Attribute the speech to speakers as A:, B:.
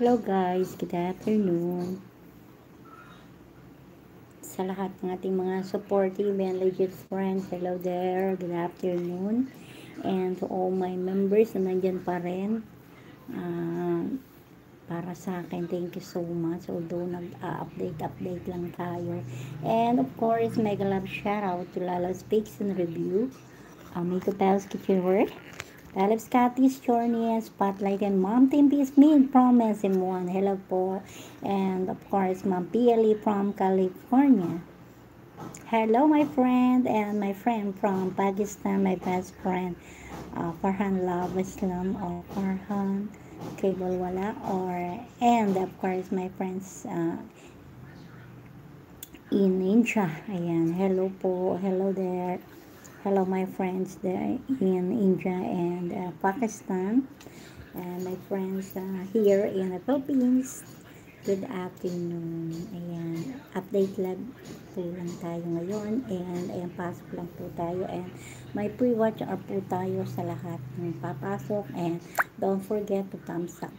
A: Hello guys, good afternoon. Sa lahat ng ating mga supportive and legit friends, hello there, good afternoon. And to all my members na nandyan pa rin, para sa akin, thank you so much. Although nag-update lang tayo. And of course, mega love shout out to Lala Speaks and Review, Miko Pals Kitchen Work, Alex Katis, Journey, and Spotlight, and Mom Team Peace Mean from SM1. Hello po. And of course, Mom PLE from California. Hello, my friend, and my friend from Pakistan, my best friend, Farhan Love Islam, or Farhan Cable Wala, and of course, my friends in India. Ayan, hello po, hello there. Hello, my friends there in India and Pakistan, and my friends here in the Philippines. Good afternoon. Ayan, update lang tayo ngayon, and ayan, pasok lang po tayo, and may pre-watch po tayo sa lahat ng papasok, and don't forget to thumbs up